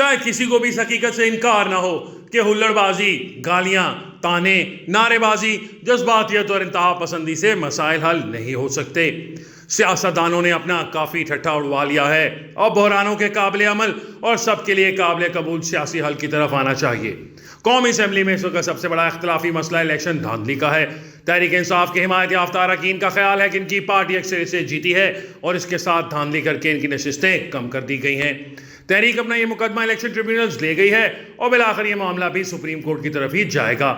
شاید کسی کو بھی اس حقیقت سے انکار نہ ہو کہ ہلڑ بازی، گالیاں، تانے، نعرے بازی، جذباتیت اور انتہا پسندی سے مسائل حل نہیں ہو سکتے۔ سیاستدانوں نے اپنا کافی ٹھٹھا اڑوا لیا ہے اور بحرانوں کے قابل عمل اور سب کے لیے قابل قبول سیاسی حل کی طرف آنا چاہیے۔ قومی اسمبلی میں اس وقت سب سے بڑا اختلافی مسئلہ الیکشن دھاندلی کا ہے۔ تحریک انصاف کے حمایت یافتہ اراکین کا خیال ہے کہ ان کی پارٹی اکثر سے جیتی ہے اور اس کے ساتھ دھاندلی کر کے ان کی نشستیں کم کر دی گئی ہیں۔ تحریک اپنا یہ مقدمہ الیکشن ٹریبیونلز لے گئی ہے اور بالآخر یہ معاملہ بھی سپریم کورٹ کی طرف ہی جائے گا۔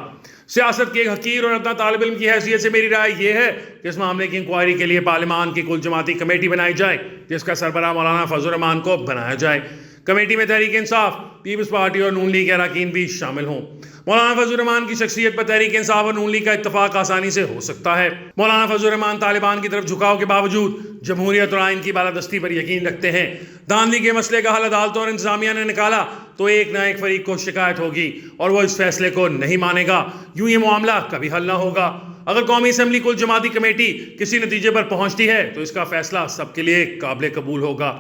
سیاست کے ایک حقیر اور ادنا طالب علم کی حیثیت سے میری رائے یہ ہے کہ اس معاملے کی انکوائری کے لیے پارلیمان کی کل جماعتی کمیٹی بنائی جائے جس کا سربراہ مولانا فضل الرحمان کو بنایا جائے۔ کمیٹی میں تحریک انصاف، پیپلز پارٹی اور نون لیگ کے اراکین بھی شامل ہوں۔ مولانا فضل الرحمان کی شخصیت پر تحریک انصاف اور نون لیگ کا اتفاق آسانی سے ہو سکتا ہے۔ مولانا فضل الرحمان طالبان کی طرف جھکاؤ کے باوجود جمہوریت اور آئین کی بالادستی پر یقین رکھتے ہیں۔ دھاندلی کے مسئلے کا حل عدالتوں اور انتظامیہ نے نکالا تو ایک نہ ایک فریق کو شکایت ہوگی اور وہ اس فیصلے کو نہیں مانے گا۔ یوں یہ معاملہ کبھی حل نہ ہوگا۔ اگر قومی اسمبلی کل جماعتی کمیٹی کسی نتیجے پر پہنچتی ہے تو اس کا فیصلہ سب کے لیے قابل قبول ہوگا۔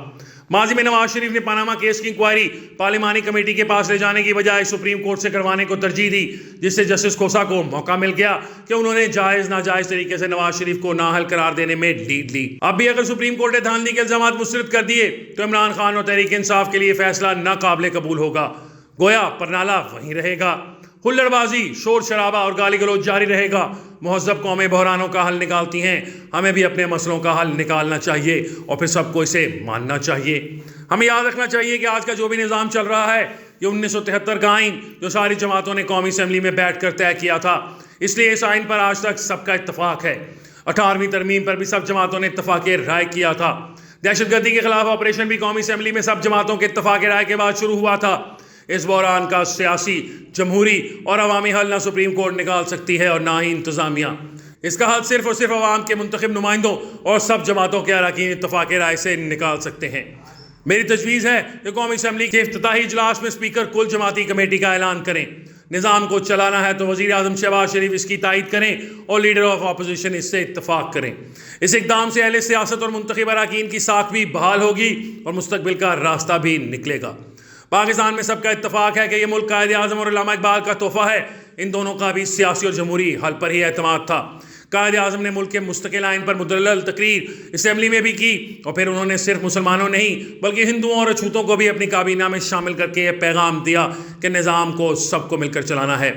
ماضی میں نواز شریف نے پاناما کیس کی انکوائری پارلیمانی کمیٹی کے پاس لے جانے کی بجائے سپریم کورٹ سے کروانے کو ترجیح دی، جس سے جسٹس کھوسا کو موقع مل گیا کہ انہوں نے جائز ناجائز طریقے سے نواز شریف کو نااہل قرار دینے میں لیڈ لی۔ اب بھی اگر سپریم کورٹ نے دھاندلی کے الزامات مسترد کر دیے تو عمران خان اور تحریک انصاف کے لیے فیصلہ ناقابل قبول ہوگا۔ گویا پرنالہ وہیں رہے گا۔ ہلڑ بازی، شور شرابہ اور گالی گلوچ جاری رہے گا۔ مہذب قومیں بحرانوں کا حل نکالتی ہیں، ہمیں بھی اپنے مسئلوں کا حل نکالنا چاہیے اور پھر سب کو اسے ماننا چاہیے۔ ہمیں یاد رکھنا چاہیے کہ آج کا جو بھی نظام چل رہا ہے یہ 1973 کا آئین جو ساری جماعتوں نے قومی اسمبلی میں بیٹھ کر طے کیا تھا، اس لیے اس آئین پر آج تک سب کا اتفاق ہے۔ 18ویں ترمیم پر بھی سب جماعتوں نے اتفاق رائے کیا تھا۔ دہشت گردی کے خلاف آپریشن بھی قومی اسمبلی میں سب جماعتوں کے اتفاق رائے کے بعد شروع ہوا تھا۔ اس بحران کا سیاسی، جمہوری اور عوامی حل نہ سپریم کورٹ نکال سکتی ہے اور نہ ہی انتظامیہ۔ اس کا حل صرف اور صرف عوام کے منتخب نمائندوں اور سب جماعتوں کے اراکین اتفاق رائے سے نکال سکتے ہیں۔ میری تجویز ہے کہ قومی اسمبلی کے افتتاحی اجلاس میں اسپیکر کل جماعتی کمیٹی کا اعلان کریں۔ نظام کو چلانا ہے تو وزیر اعظم شہباز شریف اس کی تائید کریں اور لیڈر آف اپوزیشن اس سے اتفاق کریں۔ اس اقدام سے اہل سیاست اور منتخب اراکین کی ساکھ بھی بحال ہوگی اور مستقبل کا راستہ بھی نکلے گا۔ پاکستان میں سب کا اتفاق ہے کہ یہ ملک قائد اعظم اور علامہ اقبال کا تحفہ ہے۔ ان دونوں کا بھی سیاسی اور جمہوری حل پر ہی اعتماد تھا۔ قائد اعظم نے ملک کے مستقل آئین پر مدلل تقریر اسمبلی میں بھی کی اور پھر انہوں نے صرف مسلمانوں نہیں بلکہ ہندوؤں اور اچھوتوں کو بھی اپنی کابینہ میں شامل کر کے یہ پیغام دیا کہ نظام کو سب کو مل کر چلانا ہے۔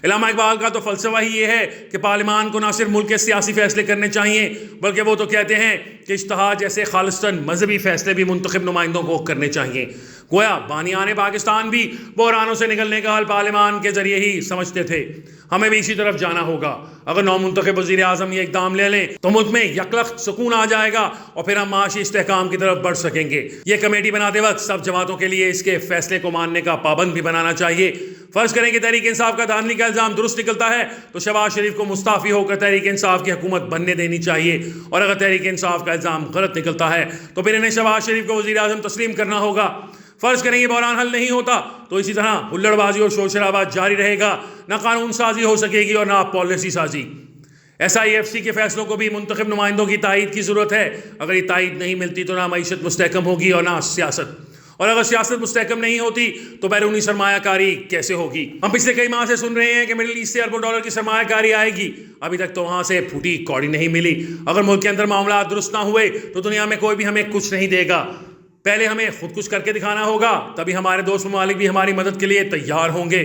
علامہ اقبال کا تو فلسفہ ہی یہ ہے کہ پارلیمان کو نہ صرف ملک کے سیاسی فیصلے کرنے چاہیے بلکہ وہ تو کہتے ہیں کہ اجتہاد جیسے خالصتاً مذہبی فیصلے بھی منتخب نمائندوں کو کرنے چاہیے۔ گویا بانیان پاکستان بھی بحرانوں سے نکلنے کا حل پارلیمان کے ذریعے ہی سمجھتے تھے۔ ہمیں بھی اسی طرف جانا ہوگا۔ اگر نو منتخب وزیر اعظم یہ اقدام لے لیں تو ملک میں یکلخت سکون آ جائے گا اور پھر ہم معاشی استحکام کی طرف بڑھ سکیں گے۔ یہ کمیٹی بناتے وقت سب جماعتوں کے لیے اس کے فیصلے کو ماننے کا پابند بھی بنانا چاہیے۔ فرض کریں کہ تحریک انصاف کا دھاندلی کا الزام درست نکلتا ہے تو شہباز شریف کو مستعفی ہو کر تحریک انصاف کی حکومت بننے دینی چاہیے، اور اگر تحریک انصاف کا الزام غلط نکلتا ہے تو پھر انہیں شہباز شریف کو وزیر اعظم تسلیم کرنا ہوگا۔ فرض کریں یہ بحران حل نہیں ہوتا تو اسی طرح ہلڑ بازی اور شور شرابہ جاری رہے گا۔ نہ قانون سازی ہو سکے گی اور نہ پالیسی سازی۔ SIFC کے فیصلوں کو بھی منتخب نمائندوں کی تائید کی ضرورت ہے۔ اگر یہ تائید نہیں ملتی تو نہ معیشت مستحکم ہوگی اور نہ سیاست، اور اگر سیاست مستحکم نہیں ہوتی تو بیرونی سرمایہ کاری کیسے ہوگی؟ ہم پچھلے کئی ماہ سے سن رہے ہیں کہ مڈل ایسٹ سے اربوں ڈالر کی سرمایہ کاری آئے گی، ابھی تک تو وہاں سے پھوٹی کوڑی نہیں ملی۔ اگر ملک کے اندر معاملات درست نہ ہوئے تو دنیا میں کوئی بھی ہمیں کچھ نہیں دے گا۔ پہلے ہمیں خود کچھ کر کے دکھانا ہوگا، تبھی ہمارے دوست ممالک بھی ہماری مدد کے لیے تیار ہوں گے۔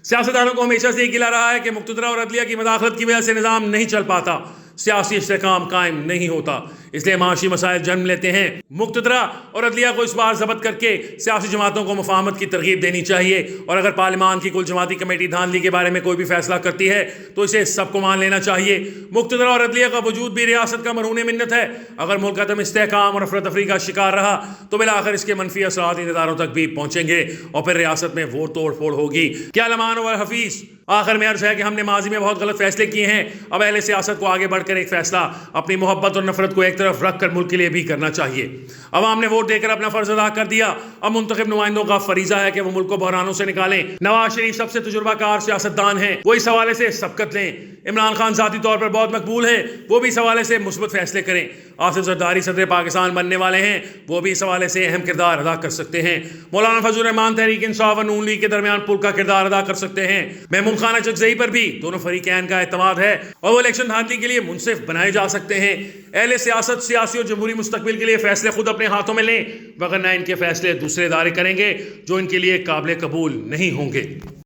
سیاستدانوں کو ہمیشہ سے یہ گلا رہا ہے کہ مقتدرہ اور عدلیہ کی مداخلت کی وجہ سے نظام نہیں چل پاتا، سیاسی استحکام قائم نہیں ہوتا، اس لیے معاشی مسائل جنم لیتے ہیں۔ مقتدرہ اور عدلیہ کو اس بار ضبط کر کے سیاسی جماعتوں کو مفاہمت کی ترغیب دینی چاہیے، اور اگر پارلیمان کی کل جماعتی کمیٹی دھاندلی کے بارے میں کوئی بھی فیصلہ کرتی ہے تو اسے سب کو مان لینا چاہیے۔ مقتدرہ اور عدلیہ کا وجود بھی ریاست کا مرہون منت ہے۔ اگر ملک عدم استحکام اور افراتفری کا شکار رہا تو بالآخر اس کے منفی اثرات ان اداروں تک بھی پہنچیں گے اور پھر ریاست میں وہ توڑ پھوڑ ہوگی۔ کیا لمان و حفیظ، آخر میں عرض ہے کہ ہم نے ماضی میں بہت غلط فیصلے کیے ہیں، اب اہل سیاست کو آگے بڑھ بڑھ کر ایک فیصلہ اپنی محبت اور نفرت کو ایک طرف رکھ کر ملک کے لیے بھی کرنا چاہیے۔ عوام نے ووٹ دے کر اپنا فرض ادا کر دیا، اب منتخب نمائندوں کا فریضہ ہے کہ وہ ملک کو بحرانوں سے نکالیں۔ نواز شریف سب سے تجربہ کار سیاستدان ہیں، وہ اس حوالے سے سبقت لیں۔ عمران خان ذاتی طور پر بہت مقبول ہیں، وہ بھی اس حوالے سے مثبت فیصلے کریں۔ آصف زرداری صدر پاکستان بننے والے ہیں، وہ بھی اس حوالے سے اہم کردار ادا کر سکتے ہیں۔ مولانا فضل الرحمان تحریک انصاف اور نون لیگ کے درمیان پل کا کردار ادا کر سکتے ہیں۔ محمود خان چکزئی پر بھی دونوں فریقین کا اعتماد ہے اور وہ الیکشن دھاندلی کے لیے منصف بنائے جا سکتے ہیں۔ اہل سیاست سیاسی اور جمہوری مستقبل کے لیے فیصلے خود اپنے ہاتھوں میں لیں، وگرنہ ان کے فیصلے دوسرے ادارے کریں گے جو ان کے لیے قابل قبول نہیں ہوں گے۔